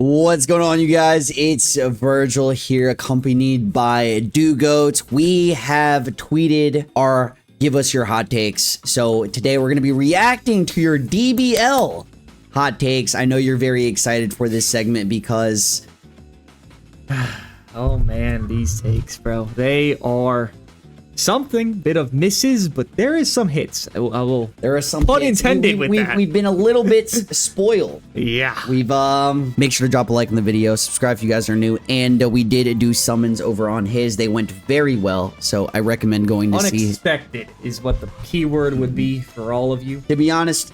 What's going on, you guys? It's Vergil here, accompanied by Dooogote. We have tweeted our give us your hot takes. So today we're going to be reacting to your DBL hot takes. I know you're very excited for this segment because oh man, these takes, bro. They are something, bit of misses, but there is some hits. there are some pun hits. intended with that. We've been a little bit spoiled. Yeah. We've make sure to drop a like on the video, subscribe if you guys are new, and we did do summons over on his. They went very well, so I recommend going to see. Unexpected is what the keyword would be for all of you. To be honest,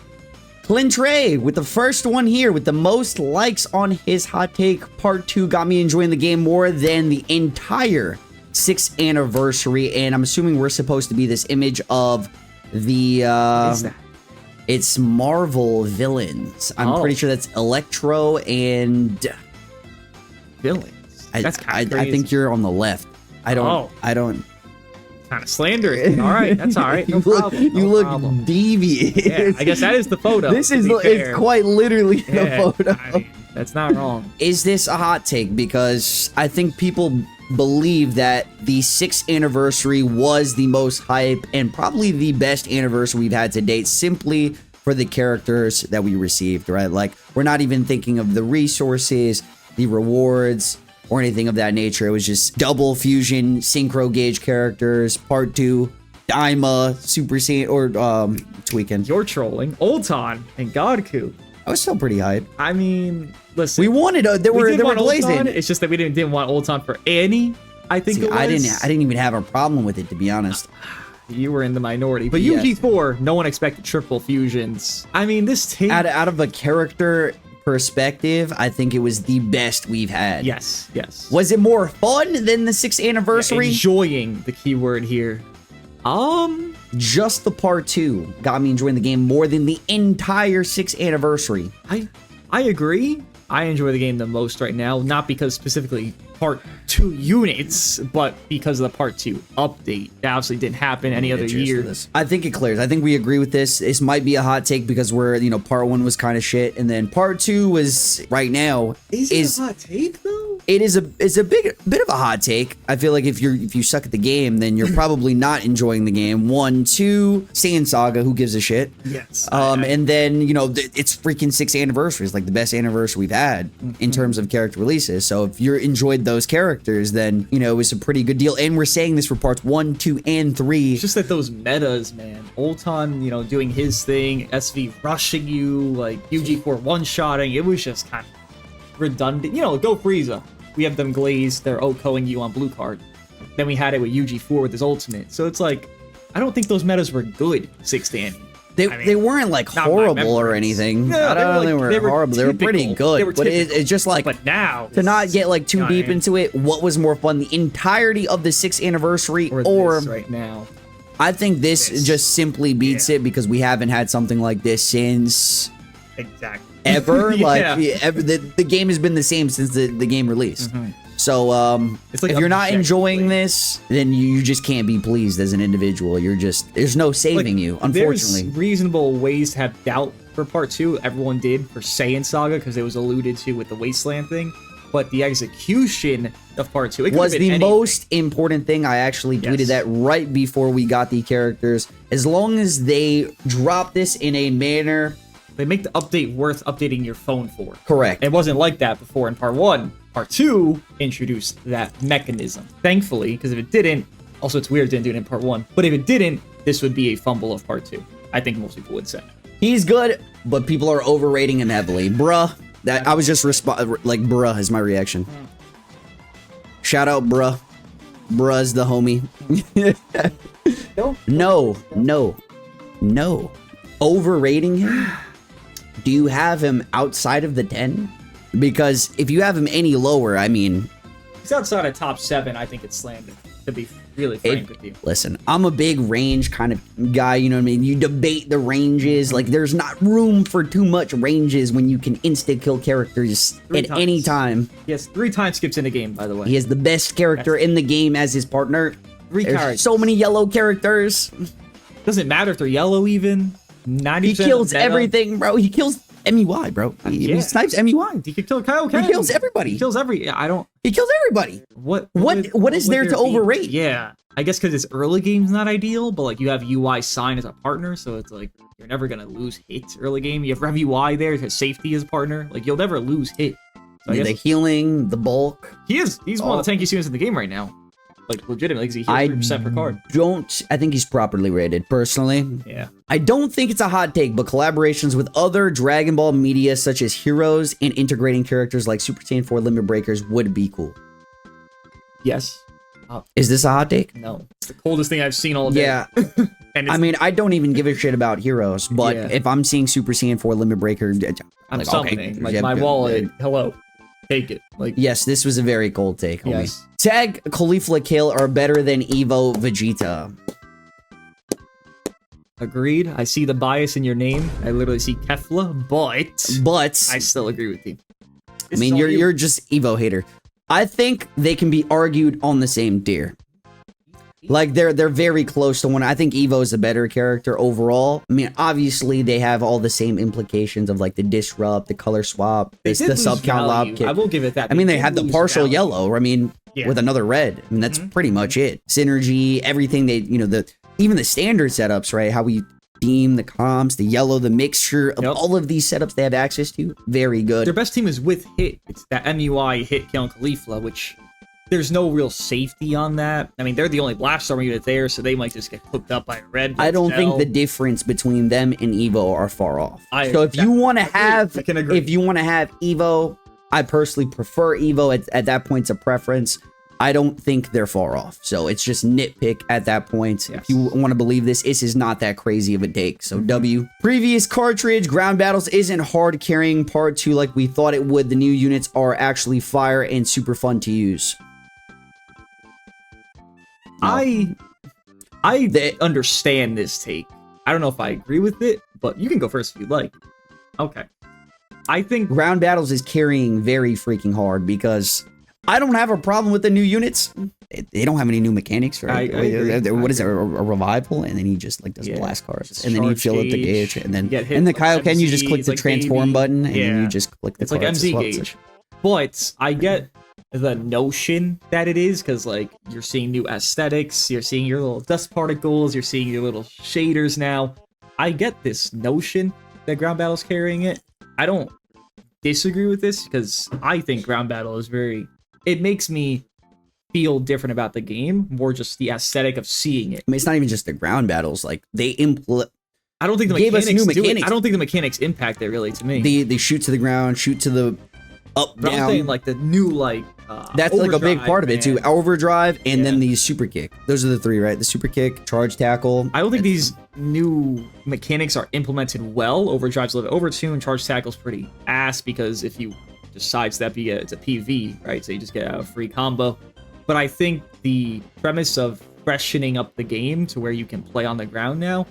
Clint Ray with the first one here with the most likes on his hot take. Part 2 got me enjoying the game more than the entire 6th anniversary, and I'm assuming we're supposed to be this image of the What is that? It's Marvel villains. I'm pretty sure that's Electro and Villains. That's kind of I think you're on the left. I don't kind of slanderous. All right, that's all right. No problem. You look devious. Yeah, I guess that is the photo. This is it's quite literally the photo. I mean, that's not wrong. Is this a hot take? Because I think people believe that the 6th anniversary was the most hype and probably the best anniversary we've had to date, simply for the characters that we received, right? Like, we're not even thinking of the resources, the rewards, or anything of that nature. It was just double fusion, synchro gauge characters, part 2, Daima, Super Saiyan, or Tweaking. You're trolling. Ulton and Godku. I was still pretty hyped. I mean, listen. We wanted they were blazing. Ulton. It's just that we didn't want Ulton for Annie. I think it was. I didn't even have a problem with it, to be honest. You were in the minority, but Yes. UG4, no one expected triple fusions. I mean, this take out of a character perspective, I think it was the best we've had. Yes. Was it more fun than the 6th anniversary? Enjoying the keyword here. Just the part 2 got me enjoying the game more than the entire 6th anniversary. I agree. I enjoy the game the most right now, not because specifically part 2 units, but because of the part 2 update. That obviously didn't happen any other year. I think it clears. I think we agree with this. This might be a hot take because we're, part 1 was kind of shit, and then part 2 was right now Is it a hot take though? It's a bit of a hot take. I feel like if you suck at the game, then you're probably not enjoying the game. 1, 2, Saiyan Saga, who gives a shit? Yes. And then it's freaking 6th anniversary. It's like the best anniversary we've had in terms of character releases. So if you enjoyed those characters, then it was a pretty good deal. And we're saying this for parts 1, 2, and 3. It's just that those metas, man. Ulton, doing his thing, SV rushing you, like UG4 one-shotting. It was just kind of redundant. Go Frieza. We have them glazed, they're OHKOing you on blue card. Then we had it with UG4 with his ultimate. So it's like, I don't think those metas were good, 6th Annie. They weren't like horrible or anything. No, I don't know, they were horrible. They were pretty good. But it's just like, but now to not get like too deep into it, what was more fun, the entirety of the 6th anniversary or this right now? I think this just simply beats it because we haven't had something like this since ever. The game has been the same since the game released. So it's like if you're not enjoying this, then you just can't be pleased as an individual. There's no saving you, unfortunately. There's reasonable ways to have doubt for part 2. Everyone did for Saiyan Saga because it was alluded to with the Wasteland thing. But the execution of part 2 was the most important thing. I actually tweeted that right before we got the characters. As long as they drop this in a manner, they make the update worth updating your phone for. Correct. It wasn't like that before in part 1. Part 2 introduced that mechanism. Thankfully, because if it didn't, also it's weird it didn't do it in part 1, but if it didn't, this would be a fumble of part 2. I think most people would say. He's good, but people are overrating him heavily. Bruh. I was just like, bruh is my reaction. Shout out, bruh. Bruh's the homie. No. Overrating him? Do you have him outside of the 10? Because if you have him any lower, I mean, he's outside of top 7. I think it's slanted, to be really frank with you. Listen, I'm a big range kind of guy, you know what I mean? You debate the ranges. Like, there's not room for too much ranges when you can insta-kill characters at any time. He has 3 time skips in the game, by the way. He has the best character in the game as his partner. There's so many yellow characters. Doesn't matter if they're yellow even. 90% he kills everything, bro. He kills MEY, bro. He snipes MEY. He could kill Kaioken. He kills everybody. He kills every. I don't. He kills everybody. What is there to overrate? Yeah, I guess because his early game's not ideal, but like you have UI sign as a partner, so it's like you're never gonna lose hit early game. You have UI there because safety as a partner. Like you'll never lose hit. So the healing, the bulk. He's one of the tankiest units in the game right now. Like legitimately, because he heals 3% per card. I think he's properly rated, personally. Yeah. I don't think it's a hot take, but collaborations with other Dragon Ball media, such as Heroes, and integrating characters like Super Saiyan 4 Limit Breakers would be cool. Yes. Is this a hot take? No. It's the coldest thing I've seen all day. Yeah. I mean, I don't even give a shit about Heroes, but if I'm seeing Super Saiyan 4 Limit Breaker, I'm like, summoning. Like, my wallet, hello. Take it. Like, yes, this was a very cold take, homie. Yes. Tag Caulifla Kill are better than Evo Vegeta. Agreed. I see the bias in your name. I literally see Kefla, but I still agree with you. I mean, you're just Evo hater. I think they can be argued on the same tier. Like, they're very close to one. I think Evo is a better character overall. I mean, obviously, they have all the same implications of, like, the disrupt, the color swap, the sub-count lob kick. I will give it that. I mean, they had the partial yellow, I mean, with another red. I mean, that's pretty much it. Synergy, everything they, even the standard setups, right? How we deem the comps, the yellow, the mixture of all of these setups they have access to. Very good. Their best team is with hit. It's that MUI hit kill Caulifla, which... There's no real safety on that. I mean, they're the only Blast Storm unit there, so they might just get hooked up by a red. I don't think the difference between them and Evo are far off. So if you want to have Evo, I personally prefer Evo. At that point, it's a preference. I don't think they're far off. So it's just nitpick at that point. Yes. If you want to believe this is not that crazy of a take. So W. Previous cartridge, Ground Battles isn't hard carrying part 2 like we thought it would. The new units are actually fire and super fun to use. I understand this take. I don't know if I agree with it, but you can go first if you'd like. Okay. I think Ground Battles is carrying very freaking hard because I don't have a problem with the new units. They don't have any new mechanics, right? What is it? A revival, and then he just like does blast cards, and then you fill up the gauge, and then the Kaioken you just click the transform button, and then you just click the. It's like MZ gauge, but I get the notion that it is because like you're seeing new aesthetics, you're seeing your little dust particles, you're seeing your little shaders now. I get this notion that Ground Battle's carrying it. I don't disagree with this because I think Ground Battle is it makes me feel different about the game, more just the aesthetic of seeing it. I mean, it's not even just the Ground Battles, like they I don't think the mechanics I don't think the mechanics impact it really to me. They shoot to the ground, shoot to the up, but down. I'm saying like the new that's like a big part of it too. Overdrive and then the super kick. Those are the three, right? The super kick, charge tackle. I don't think these new mechanics are implemented well. Overdrive's a little bit overtuned. Charge tackle's pretty ass because if you just sidestep, it's a PV, right? So you just get a free combo. But I think the premise of freshening up the game to where you can play on the ground now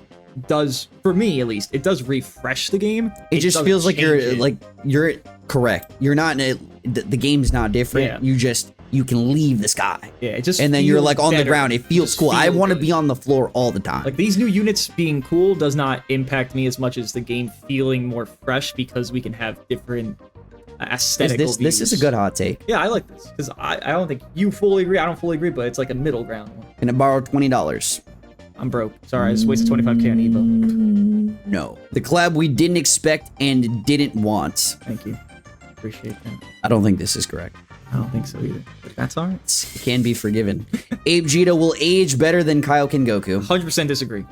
does, for me at least, it does refresh the game. It just feels like you're correct. You're not the game's not different. Yeah. You can leave the sky. Yeah, it just and then you're like on the ground. It feels cool. I want to be on the floor all the time. Like these new units being cool does not impact me as much as the game feeling more fresh because we can have different aesthetical views. This is a good hot take. Yeah, I like this because I don't think you fully agree. I don't fully agree, but it's like a middle ground one. Can I borrow $20? I'm broke. Sorry, I just wasted 25K on Evo. No. The collab we didn't expect and didn't want. Thank you. Appreciate that. I don't think this is correct. I don't think so either. But that's all right. It can be forgiven. Abe Vegeta will age better than Kaioken Goku. 100% disagree.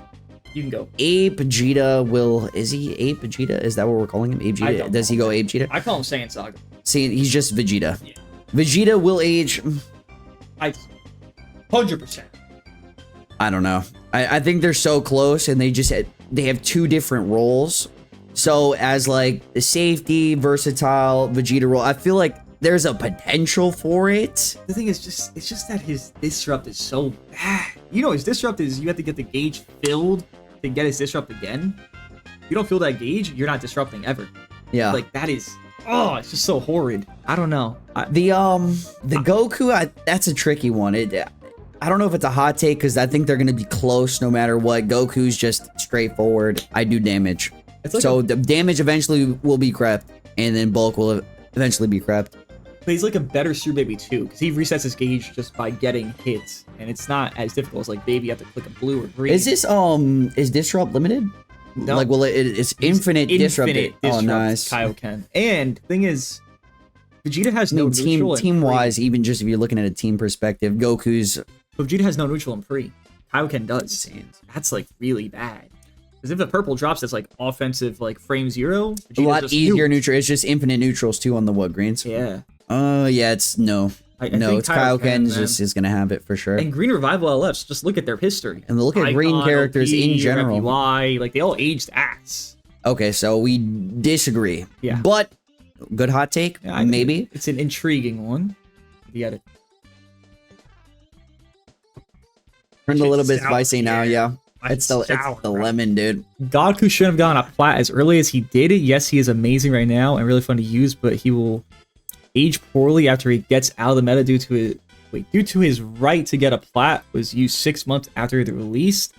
You can go. Abe Vegeta will... Is he Abe Vegeta? Is that what we're calling him? Abe Vegeta? Does he go Abe Vegeta? I call him Saiyan Saga. See, he's just Vegeta. Yeah. Vegeta will age... 100%. I don't know. I think they're so close, and they have two different roles. So as like the safety, versatile Vegeta role, I feel like there's a potential for it. The thing is it's just that his disrupt is so bad. You know, his disrupt is you have to get the gauge filled to get his disrupt again. If you don't fill that gauge, you're not disrupting ever. Yeah. Like that is it's just so horrid. I don't know. The Goku, that's a tricky one. I don't know if it's a hot take because I think they're going to be close no matter what. Goku's just straightforward. I do damage. It's like So the damage eventually will be crept, and then bulk will eventually be crept. But he's like a better Super Baby too, because he resets his gauge just by getting hits, and it's not as difficult as like Baby. You have to click a blue or green. Is this is disrupt limited? No. Like, well, it's infinite disrupt. Oh, nice. Kaioken. And thing is, Vegeta has no team neutral. Team wise, even just if you're looking at a team perspective, Goku's. But Vegeta has no neutral and free. Kaioken does. That's like really bad. Because if the purple drops, that's like offensive, like frame 0. Vegeta's a lot easier neutral. It's just infinite neutrals too on the greens. Yeah. Yeah, it's no. No, it's Kaioken is gonna have it for sure. And Green Revival LFs, just look at their history. And look at Icon, green characters OP, in general. FUI, like they all aged ass. Okay, so we disagree. Yeah. But good hot take, yeah, maybe. It's an intriguing one. You gotta turned a little bit spicy now, yeah. It's the lemon, dude. Goku shouldn't have gotten a plat as early as he did it. Yes, he is amazing right now and really fun to use, but he will age poorly after he gets out of the meta due to his right to get a plat was used 6 months after the release.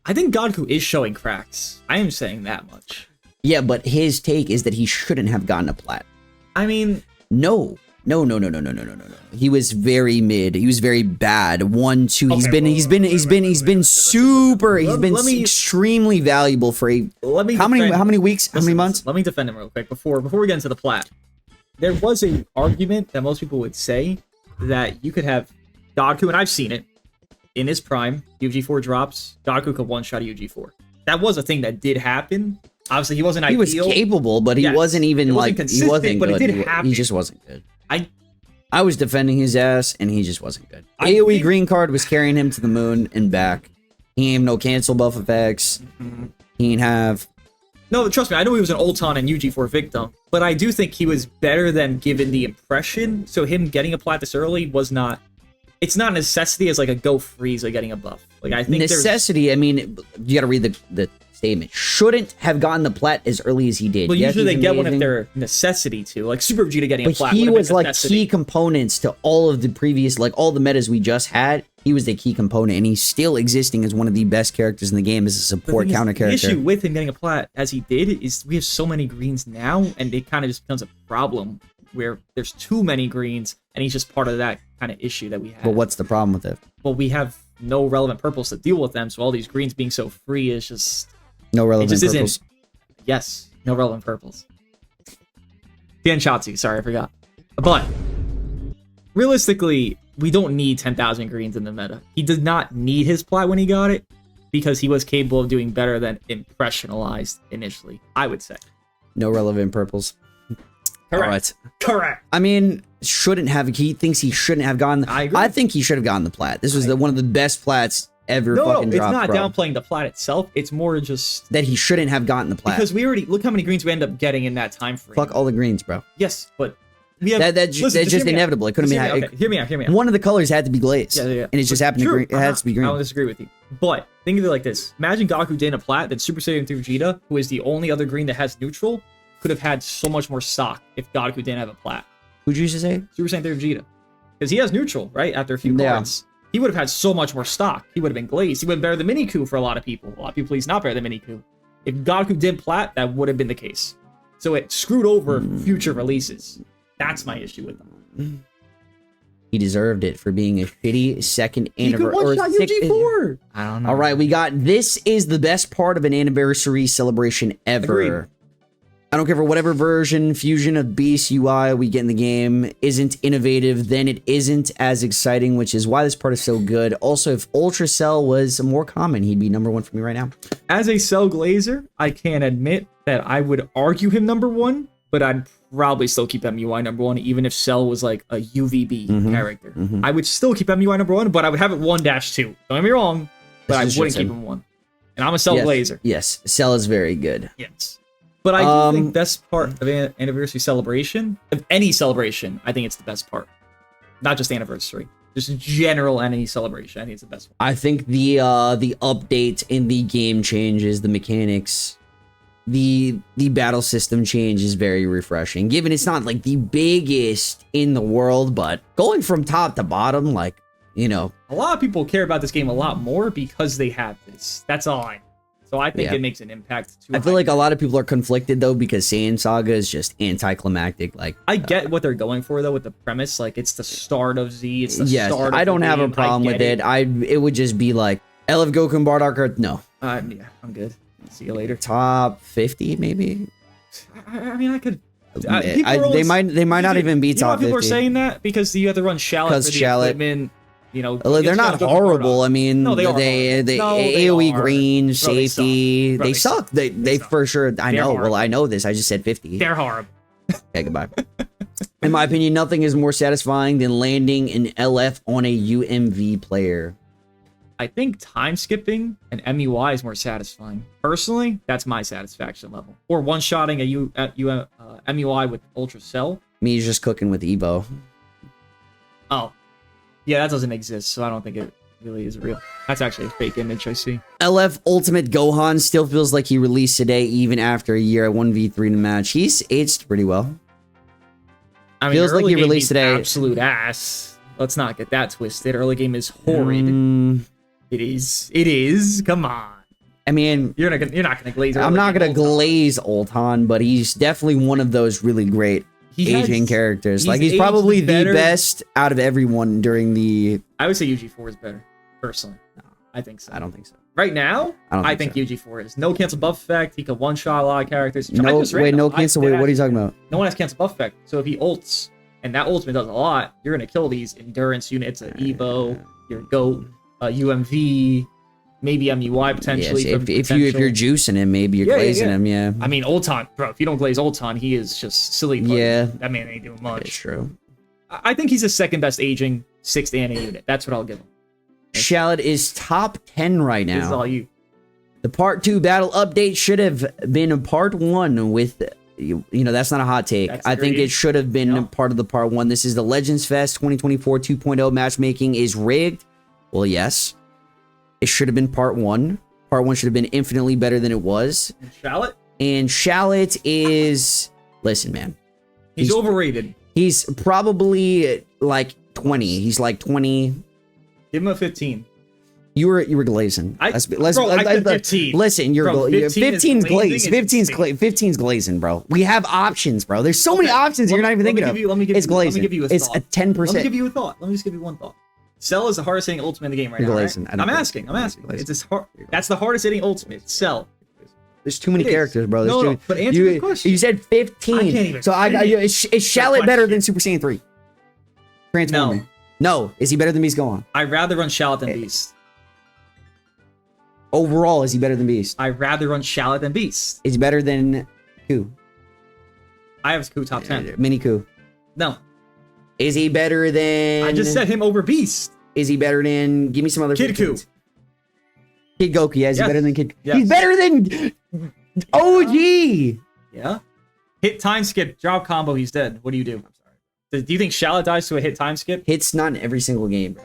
I think Goku is showing cracks. I am saying that much. Yeah, but his take is that he shouldn't have gotten a plat. I mean, no. He was very mid. He was very bad. 1, 2. He's been extremely valuable for how many weeks? How many months? Let me defend him real quick before we get into the plat. There was an argument that most people would say that you could have Dooogote, and I've seen it, in his prime, UG4 drops, Dooogote could one-shot a UG4. That was a thing that did happen. Obviously, he wasn't ideal. He was capable, but he wasn't even like, he wasn't but good. It did happen. He just wasn't good. I was defending his ass, and he just wasn't good. AoE green card was carrying him to the moon and back. He ain't have no cancel buff effects. He ain't have... No, trust me, I know he was an Ulton and UG4 victim, but I do think he was better than given the impression, so him getting a plat this early was not... It's not a necessity as like a Go Frieza getting a buff. Like I think necessity, I mean, you gotta read the statement. Shouldn't have gotten the plat as early as he did. Well, usually they get one if they're necessity to, like Super Vegeta getting a plat. But he was like key components to all of the previous, like all the metas we just had. He was the key component, and he's still existing as one of the best characters in the game as a support counter character. The issue with him getting a plat as he did is we have so many greens now, and it kind of just becomes a problem where there's too many greens, and he's just part of that kind of issue that we have. But what's the problem with it? Well, we have no relevant purples to deal with them, so all these greens being so free is just... No relevant purples. Yes, no relevant purples. Tianchachi, sorry, I forgot. But, realistically, we don't need 10,000 greens in the meta. He did not need his plat when he got it, because he was capable of doing better than Impressionalized initially, I would say. No relevant purples. Correct. Correct. I mean, he thinks he shouldn't have gotten... I agree. I think he should have gotten the plat. This was one of the best plats ever fucking dropped, it's not downplaying the plat itself. It's more just... that he shouldn't have gotten the plat. Because we already... Look how many greens we end up getting in that time frame. Fuck all the greens, bro. Yes, but... We have, that's just inevitable. It couldn't be... Hear me out. One of the colors had to be glazed. Yeah. And it just happened to green. It has to be green. I don't disagree with you. But think of it like this. Imagine Goku did a plat, then Super Saiyan 3 Vegeta, who is the only other green that has neutral, could have had so much more stock if Goku didn't have a plat. Who'd you used to say? Super Saiyan 3 Vegeta. Because he has neutral, right? After a few cards. He would have had so much more stock. He would have been glazed. He would have been better than Miniku for a lot of people. A lot of people he's not better than Miniku. If Goku did plat, that would have been the case. So it screwed over future releases. That's my issue with him. He deserved it for being a shitty second anniversary. He could one-shot UG4. I don't know. All right, we got... This is the best part of an anniversary celebration ever. Agreed. I don't care for whatever version, fusion of Beast UI we get in the game isn't innovative, then it isn't as exciting, which is why this part is so good. Also, if Ultra Cell was more common, he'd be #1 for me right now. As a Cell Glazer, I can admit that I would argue him #1, but I'd probably still keep MUI #1, even if Cell was like a UVB character. I would still keep MUI #1, but I would have it 1-2. Don't get me wrong, but I wouldn't keep him 1. And I'm a Cell Glazer. Yes, Cell is very good. Yes. But I do think best part of an anniversary celebration, of any celebration, I think it's the best part. Not just anniversary. Just general any celebration. I think it's the best one. I think the update in the game changes, the mechanics, the battle system change is very refreshing. Given it's not like the biggest in the world, but going from top to bottom, like, you know. A lot of people care about this game a lot more because they have this. That's all I know. So I think Yeah. it makes an impact. To I feel like a lot of people are conflicted though because Saiyan Saga is just anticlimactic. Like I get what they're going for though with the premise. Like it's the start of Z. It's the yes, start. Of I don't the have a game. problem with it. It would just be like LF Goku and Bardock Earth. No, Yeah, I'm good. See you later. top 50 maybe. I mean, I could. They might not even be top 50. People are saying that because you have to run Shallot for the equipment. You know, they're not horrible. I mean, no, they are. They they AOE are. green, Bro, safety. They suck. They suck. for sure. I know. horrible. Well, I know this. I just said 50. They're horrible. Okay, goodbye. In my opinion, nothing is more satisfying than landing an LF on a UMV player. I think time skipping an MUI is more satisfying. Personally, that's my satisfaction level. Or one-shotting a MUI with Ultra Cell. Me just cooking with Evo. Oh. Yeah, that doesn't exist, so I don't think it really is real. That's actually a fake image I see. LF Ultimate Gohan still feels like he released today, even after a year at 1v3 in a match. He's aged pretty well. I mean, Feels like early he game, released he's today. Absolute ass. Let's not get that twisted. Early game is horrid. It is. It is. Come on. I mean, You're not gonna glaze. I'm not gonna glaze Ultan, but he's definitely one of those really great aging characters. Like he's probably the best out of everyone during the. I would say UG4 is better, personally. No, I think so. I don't think so. Right now, I think so. UG4 is. No cancel buff effect. He could one-shot a lot of characters. No, wait, no cancel. Wait, what are you talking about? No one has cancel buff effect. So if he ults, and that ultimate does a lot, you're going to kill these endurance units, an Evo, your GOAT, UMV, maybe MUI potentially. Yes, if you're juicing him, maybe you're glazing him, yeah. I mean, Ultan, bro, if you don't glaze Ultan, he is just silly. Yeah. That man ain't doing much. It's true. I think he's the second best aging 6th Ana unit. That's what I'll give him. Shallot is top 10 right now. This is all you. The part 2 battle update should have been a part 1 with, you know, that's not a hot take. I think it should have been part of the part 1. This is the Legends Fest 2024 2.0 matchmaking is rigged. Well, yes. It should have been part 1. Part 1 should have been infinitely better than it was. And Shallot? And Shallot is, listen, man. He's overrated. He's probably like 20. He's like 20. Give him a 15. You were glazing. I said 15. Listen, you're 15's glazing. 15's glazing, bro. We have options, bro. There's so many options you're not even thinking of. It's glazing. It's a 10%. Let me give you a thought. Let me just give you one thought. Cell is the hardest hitting ultimate in the game right now. Right? I'm asking. It's as hard. That's the hardest hitting ultimate. Cell. There's too many characters, bro. No, but answer the question. You said 15. I can't even. So is Shallot better than Super Saiyan 3? Transforming. No. Is he better than Beast Gohan? I'd rather run Shallot than Beast. Overall, is he better than Beast? I'd rather run Shallot than Beast. Is he better than Ku? I have Ku top 10. Mini Ku. No. Is he better than... I just said him over Beast. Is he better than... Give me some other... Kid Ku. Kid Goku, yeah. Is he better than Kid... Yes. He's better than... OG! Yeah. Hit time skip, drop combo, he's dead. What do you do? I'm sorry. Do you think Shallot dies to a hit time skip? Hits not in every single game, bro.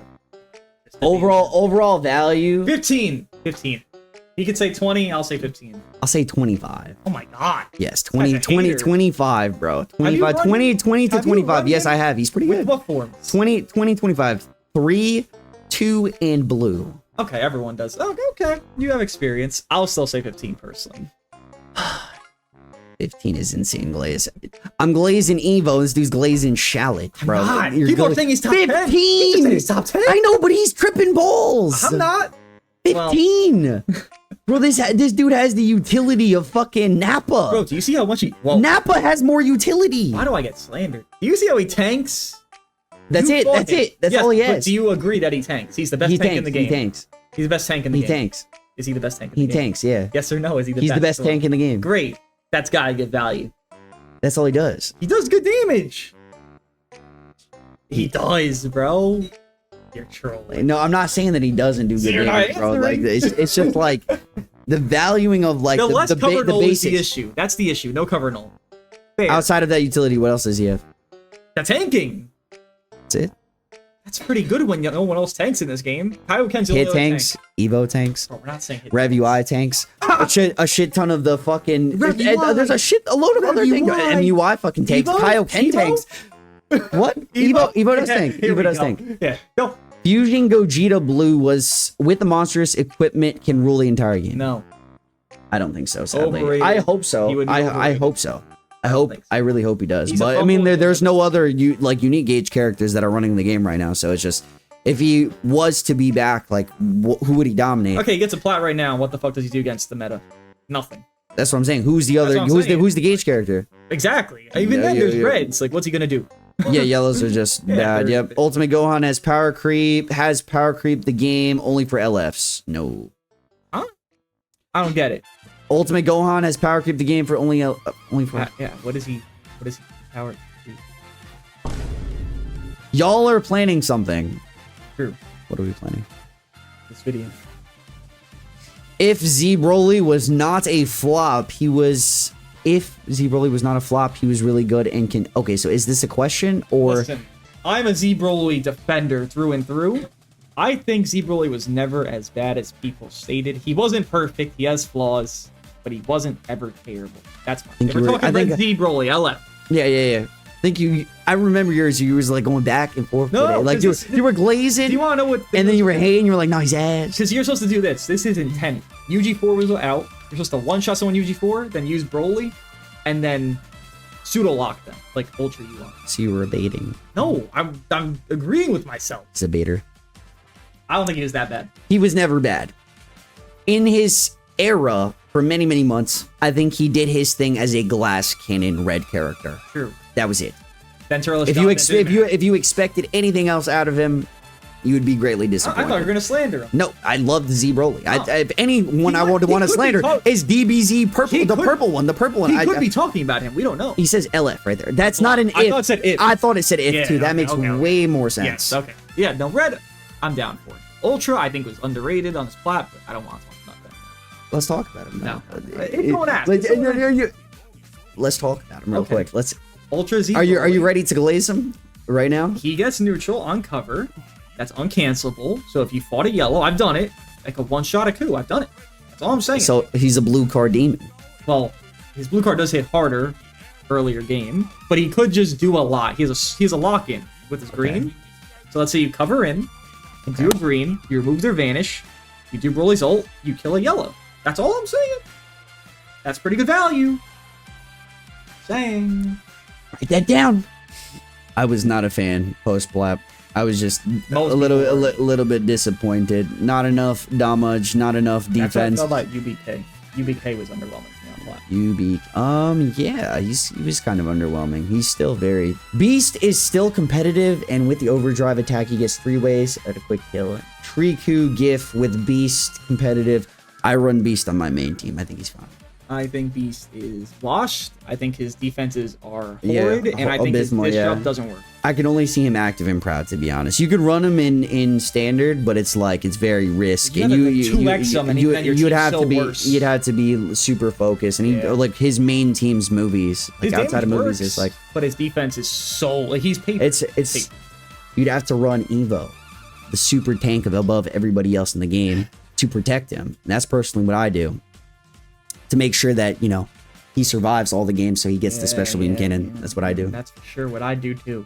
Overall value... 15. He could say 20, I'll say 15. I'll say 25. Oh my god. Yes, 25, bro. 25, 20 to 25. Yes, I have. He's pretty good. What form? 20, 25. 3, 2, and blue. Okay, everyone does. Okay, you have experience. I'll still say 15 personally. 15 is insane glaze. I'm glazing Evo. This dude's glazing Shallot, bro. People are saying he's top 10. 15! He's top 10. I know, but he's tripping balls. I'm not. 15! Bro, this dude has the utility of fucking Nappa. Bro, do you see how much he... Nappa has more utility. Why do I get slandered? Do you see how he tanks? That's it. That's all he has. But do you agree that he tanks? He's the best tank in the game. He tanks. He's the best tank in the game. He tanks. Is he the best tank in the game? He tanks, yeah. Yes or no? Is he the best? He's the best tank in the game. Great. That's gotta get value. That's all he does. He does good damage. He does, bro. You're trolling. No, I'm not saying that he doesn't do good damage, bro. Like it's just like the valuing of like the basics. The issue. That's the issue. No cover null. Fair. Outside of that utility, what else does he have? The tanking. That's it. That's pretty good when no one else tanks in this game. Kaioken's the hit only tanks, Evo tanks. Bro, we're not saying hit Rev UI tanks. a shit ton of the fucking. There's a load of other things. MUI fucking tanks. Kaioken tanks. What? Evo does tank. Evo does tank. Yeah. Go. Fusion Gogeta Blue was with the monstrous equipment can rule the entire game. No. I don't think so, sadly. Overrated. I hope so. He would be I overrated. hope so. think so. I really hope he does. He's a But I mean, fumble there's no other unique gauge characters that are running the game right now. So it's just, if he was to be back, like who would he dominate? Okay, he gets a plat right now. What the fuck does he do against the meta? Nothing. That's what I'm saying. Who's the other? That's what I'm saying. Who's the gauge character? Exactly. Even then, there's reds. Like, what's he gonna do? Yeah, yellows are just bad. Yep. Ultimate Gohan has power creep. Has power creep the game only for LFs. No. Huh? I don't get it. Ultimate Gohan has power creep the game for only for. Yeah. What is he? Power creep. Y'all are planning something. True. What are we planning? This video. If Z Broly was not a flop, he was. If Z Broly was not a flop, he was really good and can. Okay, so is this a question or? Listen, I'm a Z Broly defender through and through. I think Z Broly was never as bad as people stated. He wasn't perfect. He has flaws, but he wasn't ever terrible. That's fine. We're talking about Z Broly. LF. Yeah. Thank you. I remember yours. You was like going back and forth. No, today. Like you were glazing. Do you want to know what? And then you were hating. You were like, no, he's ass. Because you're supposed to do this. This is intended. UG4 was out. You're supposed to one-shot someone UG4, then use Broly, and then pseudo-lock them, like Ultra UI. So you were baiting. No, I'm agreeing with myself. He's a baiter. I don't think he was that bad. He was never bad. In his era, for many, many months, I think he did his thing as a glass cannon red character. True. That was it. If you expected anything else out of him, you would be greatly disappointed. I thought you were gonna slander him. No, I love the Z Broly. No. If anyone I would want to slander is DBZ purple, the purple one. He could be talking about him. We don't know. He says LF right there. That's not an if. I thought it said if. I thought it said if too. That makes okay. way more sense. Yes. Okay. Yeah. No, red. I'm down for it. Ultra, I think was underrated on his plat, but I don't want to talk about that. Let's talk about him. No. Don't ask. Let's talk about him real quick. Let's. Ultra Z. Are you ready to glaze him right now? He gets neutral on cover. That's uncancelable. So if you fought a yellow, I've done it. Like a one-shot a coup, I've done it. That's all I'm saying. So he's a blue card demon. Well, his blue card does hit harder earlier game, but he could just do a lot. He has a lock-in with his green. So let's say you cover in, and do a green, you remove their vanish, you do Broly's ult, you kill a yellow. That's all I'm saying. That's pretty good value. Saying. Write that down. I was not a fan post-blap. I was just a little bit disappointed. Not enough damage, not enough defense. That's what I felt about UBK. UBK was underwhelming. Yeah, he was kind of underwhelming. He's still very... Beast is still competitive, and with the overdrive attack, he gets 3 ways at a quick kill. Triku GIF with Beast competitive. I run Beast on my main team. I think he's fine. I think Beast is washed. I think his defenses are horrid, and I think his jump doesn't work. I can only see him active in Proud, to be honest. You could run him in Standard, but it's like it's very risky. You'd have to be super focused, and he like his main team's movies, like outside of movies, is like. But his defense is so like he's paper. It's you'd have to run Evo, the super tank above everybody else in the game to protect him. And that's personally what I do. To make sure that, he survives all the games so he gets the special beam cannon. That's what I do. That's for sure what I do too.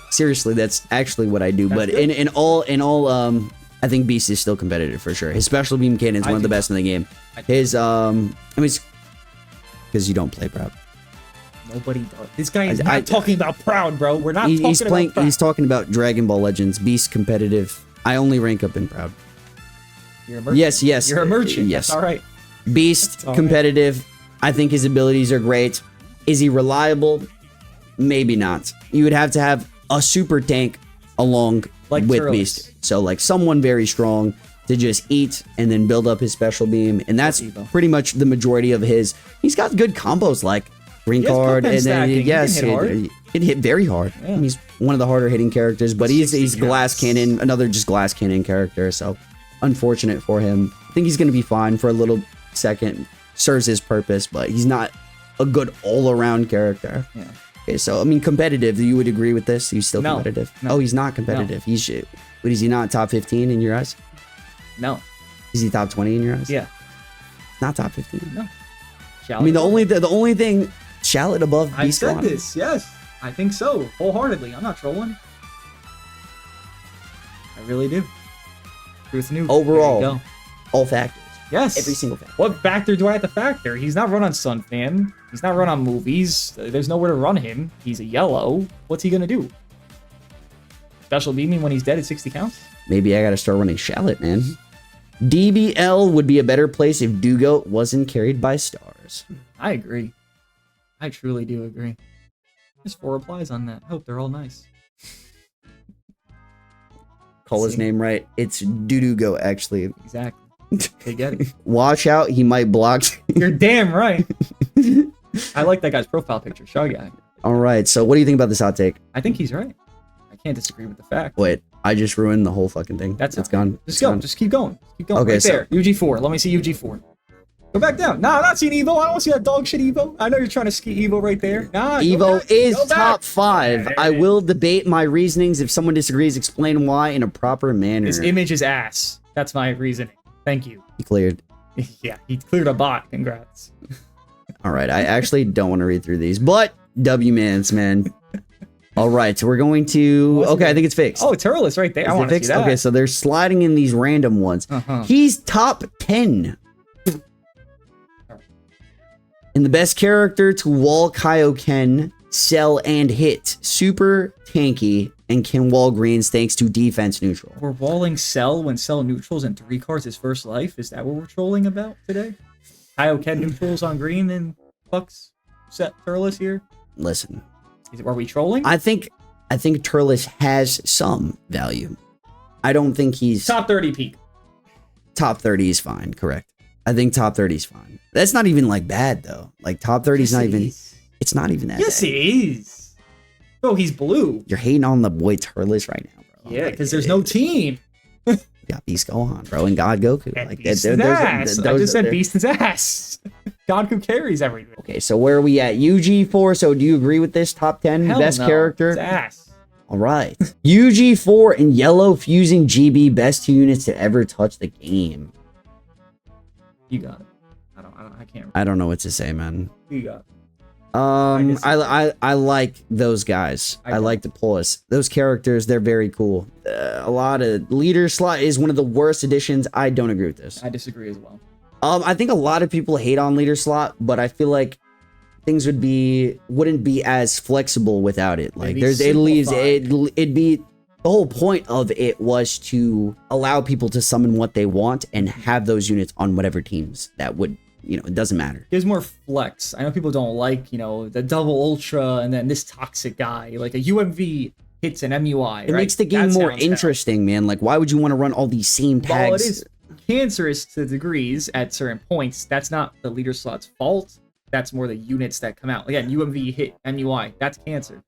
Seriously, that's actually what I do. But in all, I think Beast is still competitive for sure. His special beam cannon is one of the best in the game. His because you don't play Proud. Nobody does. This guy is not talking about Proud, bro. We're not talking about Proud. He's talking about Dragon Ball Legends. Beast competitive. I only rank up in Proud. You're a merchant. Yes. You're a merchant. Yes. That's all right. Beast, competitive. I think his abilities are great. Is he reliable? Maybe not. You would have to have a super tank along with Turles. Beast. So like someone very strong to just eat and then build up his special beam. And that's pretty much the majority of his. He's got good combos like green card and then it hit very hard. Yeah. He's one of the harder hitting characters, but he's glass cannon, another just glass cannon character. So unfortunate for him. I think he's going to be fine for a little second. Serves his purpose, but he's not a good all-around character. Yeah. Okay, so I mean, competitive. You would agree with this? He's still competitive. No. Oh, he's not competitive. He's shit. But is he not top 15 in your eyes? No. Is he top 20 in your eyes? Yeah. Not top 15. No. I mean, the only thing Shallot above Beast. I said this. Yes, I think so. Wholeheartedly. I'm not trolling. I really do. Truth news. Overall, all factors. Yes. Every single factor. What factor do I have to factor? He's not run on Sun Fan. He's not run on movies. There's nowhere to run him. He's a yellow. What's he gonna do? Special beaming when he's dead at 60 counts? Maybe I gotta start running Shallot, man. DBL would be a better place if Dooogote wasn't carried by stars. I agree. I truly do agree. There's 4 replies on that. I hope they're all nice. Call his name right. It's Dooogote, actually. Exactly. They get it. Watch out, he might block. You're damn right. I like that guy's profile picture. Show guy. All right, so what do you think about this hot take? I think he's right. I can't disagree with the fact. Wait, I just ruined the whole fucking thing. It's gone. Just go. Just keep going. Keep going. Okay, right so there. UG4. Let me see UG4. Go back down. Nah, I'm not seeing Evo. I don't see that dog shit Evo. I know you're trying to ski Evo right there. Nah, Evo is Go back. top 5. I will debate my reasonings. If someone disagrees, explain why in a proper manner. This image is ass. That's my reasoning. Thank you. He cleared. Yeah, he cleared a bot. Congrats. All right, I actually don't want to read through these, but W-mans, man. All right, so we're going to... Okay, I think it's fixed. Oh, Turles right there. I want to see that. Okay, so they're sliding in these random ones. He's top 10. And the best character to wall Kaioken, sell, and hit. Super tanky and can wall greens thanks to defense neutral. We're walling Cell when Cell neutrals and 3 cards his first life. Is that what we're trolling about today? Kaioken neutrals on green and fucks set Turles here? Listen. Are we trolling? I think Turles has some value. I don't think he's... Top 30 peak. Top 30 is fine, correct. I think top 30 is fine. That's not even like bad though. Like top 30 is not even... It's not even that bad. Yes, it is. Oh, he's blue. You're hating on the boy Turles right now, bro. Yeah, because there's no team. Yeah, Beast Gohan, bro, and God Goku. And Like Beast his ass. I just said Beast his ass. Goku carries everything. Okay, so where are we at? UG4, so do you agree with this? Top 10 Hell best no. character? It's ass. All right. UG4 and yellow fusing GB, best 2 units to ever touch the game. You got it. I can't remember. I don't know what to say, man. You got it. I like those guys. I like the Pulse. Those characters, they're very cool. A lot of leader slot is one of the worst additions. I don't agree with this. I disagree as well. I think a lot of people hate on leader slot, but I feel like things wouldn't be as flexible without it. Like it'd be the whole point of it was to allow people to summon what they want and have those units on whatever teams that would, it doesn't matter. There's more flex. I know people don't like, the double ultra and then this toxic guy. Like a UMV hits an MUI. It makes the game more interesting, man. Like, why would you want to run all these same tags? While it is cancerous to degrees at certain points, that's not the leader slot's fault. That's more the units that come out. Again, UMV hit MUI. That's cancer.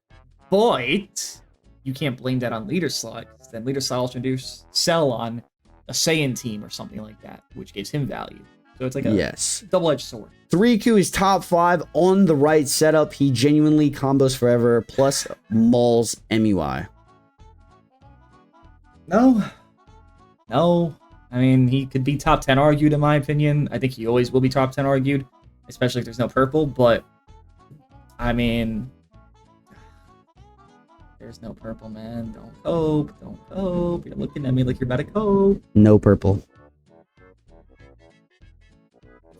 But you can't blame that on leader slot. Then leader slot also introduce Cell on a Saiyan team or something like that, which gives him value. So it's like a double-edged sword. 3Q is top 5 on the right setup. He genuinely combos forever, plus mauls MUI. No. I mean, he could be top 10 argued, in my opinion. I think he always will be top 10 argued, especially if there's no purple. But, I mean, there's no purple, man. Don't cope. You're looking at me like you're about to cope. No purple.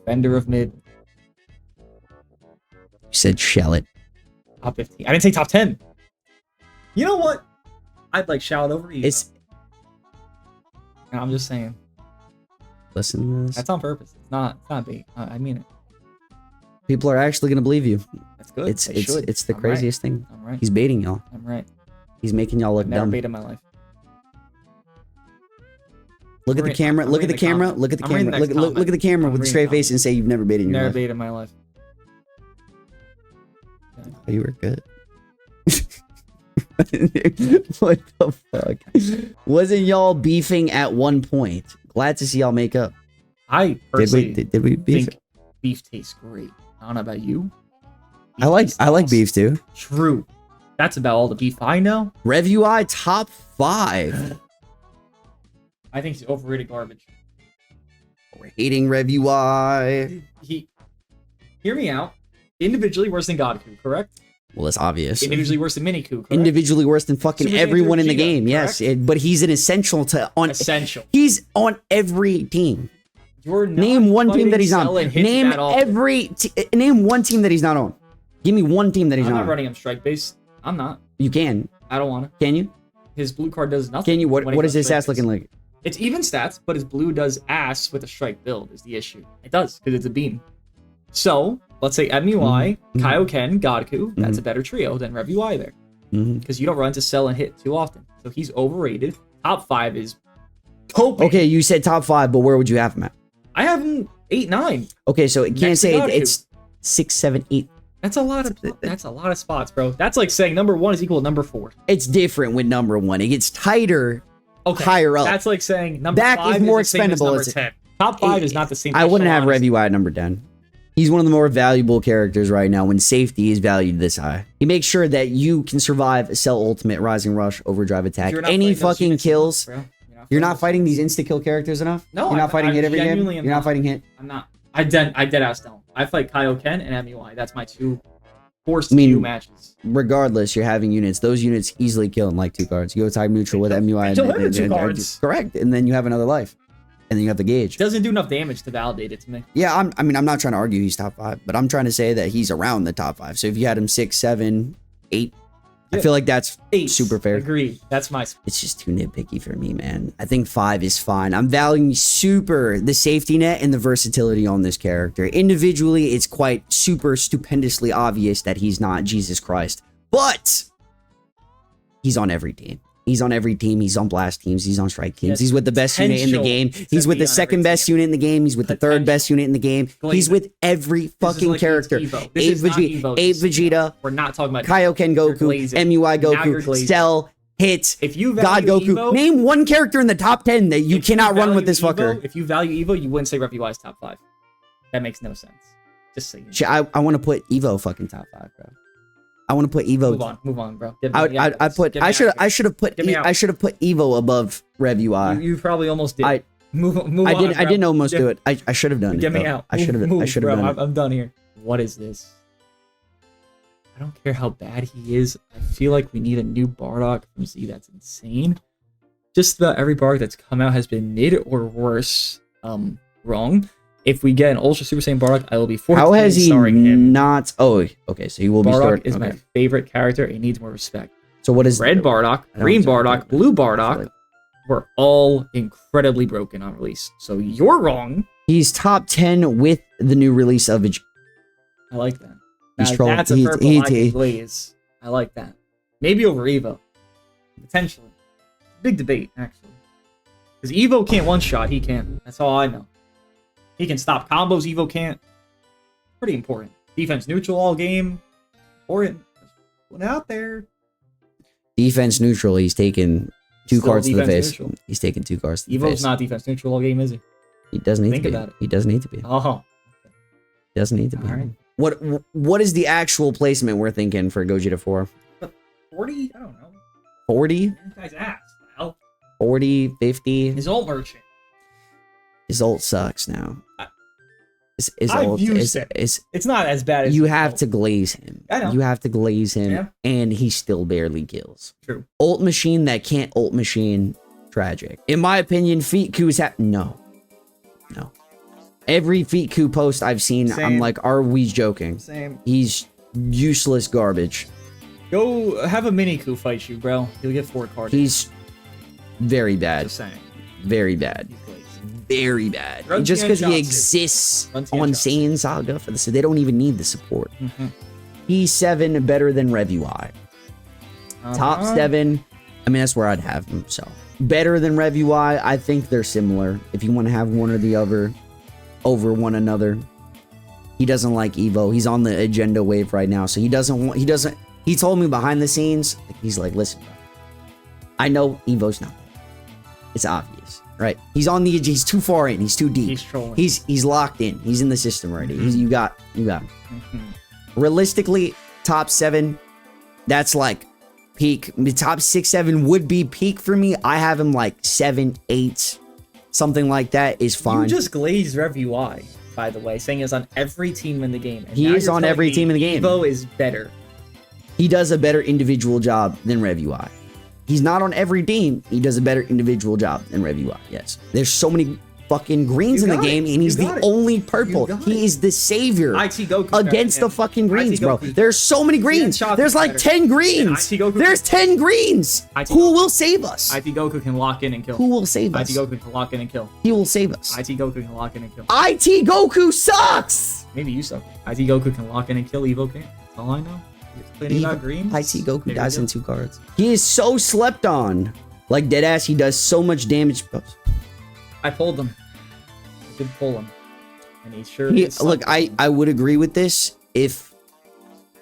Defender of mid. You said Shallot. Top 15. I didn't say top 10. You know what? I'd like Shallot over Evo. I'm just saying. Listen to this. That's on purpose. It's not bait. I mean it. People are actually gonna believe you. That's good. It's the craziest thing. I'm right. He's baiting y'all. I'm right. He's making y'all look Never dumb. baited in my life. Look at the camera. Look at the camera. Look at the camera. Look at the camera with a straight face and say you've never baited in your life. Never baited in my life. Oh, you were good. What the fuck? Wasn't y'all beefing at one point? Glad to see y'all make up. I personally did we beef? think beef tastes great. I don't know about you. I like beef too. True. That's about all the beef I know. Rev UI top 5. I think he's overrated garbage. We're hating Rev UI. Hear me out. Individually worse than Goku, correct? Well, it's obvious. Individually worse than Miniku, correct? Individually worse than fucking Super everyone in the Vegeta, game. Yes, but he's an essential to on. Essential. He's on every team. You're not Name one team that he's on. selling hits Name that often. name one team that he's not on. Give me one team that he's I'm not not on. running him strike base. I'm not. You can. I don't want to. Can you? His blue card does nothing. Can you? when he What is goes his stats strike looking base. like? It's even stats, but his blue does ass with a strike build is the issue. It does, because it's a beam. So, let's say MUI, Kaioken, Godku, that's a better trio than RevUI there. Because you don't run to sell and hit too often. So he's overrated. Top 5 is hoping. Okay, you said top 5, but where would you have him at? I have him 8, 9. Okay, so it can't Next to say Godku. it's 6, 7, 8. That's a lot of spots, bro. That's like saying number 1 is equal to number 4. It's different with number 1. It gets tighter higher up. That's like saying number Back 5 is more the same as expendable. number 10. Top 5 is not the same. I wouldn't have echelon as- RevUI at number 10. He's one of the more valuable characters right now when safety is valued this high. He makes sure that you can survive Cell Ultimate, Rising Rush, Overdrive Attack, You're not any fighting those fucking units kills. enough, bro. You're not fighting these insta-kill characters enough? No, You're not fighting I hit every game? genuinely You're am not not. fighting hit? I'm not. I dead ass don't. I fight Kaioken and MUI. That's my 2 forced I mean, queue matches. Regardless, you're having units. Those units easily kill in like 2 cards. You go type neutral with MUI. kill him in 2 cards. Correct. And then you have another life. And then you have the gauge. Doesn't do enough damage to validate it to me. Yeah, I'm not trying to argue he's top 5, but I'm trying to say that he's around the top 5. So if you had him 6, 7, 8, I feel like that's 8. super fair. Agreed. That's my. It's just too nitpicky for me, man. I think 5 is fine. I'm valuing super the safety net and the versatility on this character. Individually, it's quite super stupendously obvious that he's not Jesus Christ. But he's on every team. He's on every team. He's on blast teams. He's on strike teams. Yes, He's with the best unit in the game. He's with the second best unit in the game. He's with the third best unit in the game. He's with every fucking character. Abe Vegeta. We're not talking about Kaioken Goku, MUI Goku, Cell, Hit, if you God value Goku. Evo, Name one character in the top 10 that you cannot run with this fucker. If you value Evo, you wouldn't say RevUI's top 5. That makes no sense. Just saying. I want to put Evo fucking top 5, bro. I want to put Evo. Move on, bro. I should have put Evo above RevUI. You probably almost did. I didn't almost do it. I should have done it. Get me out. I should have done it. I'm done here. What is this? I don't care how bad he is. I feel like we need a new Bardock from Z. That's insane. Just about every Bardock that's come out has been mid or worse. Wrong. If we get an Ultra Super Saiyan Bardock, I will be forced to starring him. Not? Oh, okay. So he will be starring. Bardock is my favorite character. He needs more respect. So what is Red Bardock, Green Bardock, Blue Bardock were all incredibly broken on release. So you're wrong. He's top 10 with the new release of Vergil. I like that. He's That's a purple I can glaze. I like that. Maybe over Evo. Potentially. Big debate, actually. Because Evo can't one-shot, he can. That's all I know. He can stop combos, Evo can't. Pretty important. Defense neutral all game. Important. Put out there. Defense neutral, he's taken 2 cards to the face. Neutral. He's taken 2 cards to the face. Evo's not defense neutral all game, is he? He doesn't need Think to be. about it. He doesn't need to be. Oh. He doesn't need to be. All right. What is the actual placement we're thinking for Gogeta 4? 40? I don't know. 40? This guy's ass. Well, 40, 50? his ult merchant. His ult sucks now. I've used it. It's not as bad as you have to glaze him. I know. You have to glaze him, Yeah. and he still barely kills. True. Ult machine that can't ult machine, tragic. In my opinion, feet coups no. Every feet coup post I've seen, Same. I'm like, are we joking? Same. He's useless garbage. Go have a mini coup fight you, bro. You'll get 4 cards. He's very bad. Just saying. Very bad. He's glazed. Very bad. Run Just because he Tian exists Run Tian on Johnson. Saiyan Saga for this, they don't even need the support. Mhm. He's 7 better than RevUI. Top 7. I mean, that's where I'd have him. So better than RevUI. I think they're similar. If you want to have one or the other over one another, he doesn't like Evo. He's on the agenda wave right now, so he doesn't. He told me behind the scenes. He's like, listen, bro, I know Evo's not there. It's obvious, right? He's on the. He's too far in. He's too deep. He's trolling. He's locked in. He's in the system already. You got him. Mhm. Realistically, top 7. That's like peak. The top 6, 7 would be peak for me. I have him like 7, 8, something like that is fine. You just glazed RevUI, by the way, saying it's on every team in the game. And He now is you're on telling every me team in the game. Evo is better. He does a better individual job than RevUI. He's not on every team. He does a better individual job than RevUI. Yes. There's so many fucking greens in the game, and he's the only purple. He is the savior against the fucking greens, bro. There's so many greens. There's like 10 greens. There's 10 greens. Who will save us? IT Goku can lock in and kill. Who will save us? IT Goku can lock in and kill. He will save us. IT Goku can lock in and kill. IT Goku sucks. Maybe you suck. IT Goku can lock in and kill. Evo can't. That's all I know. About greens. IT Goku dies in 2 cards. He is so slept on. Like deadass, he does so much damage. I pulled him. I did pull him. And he sure look, I would agree with this if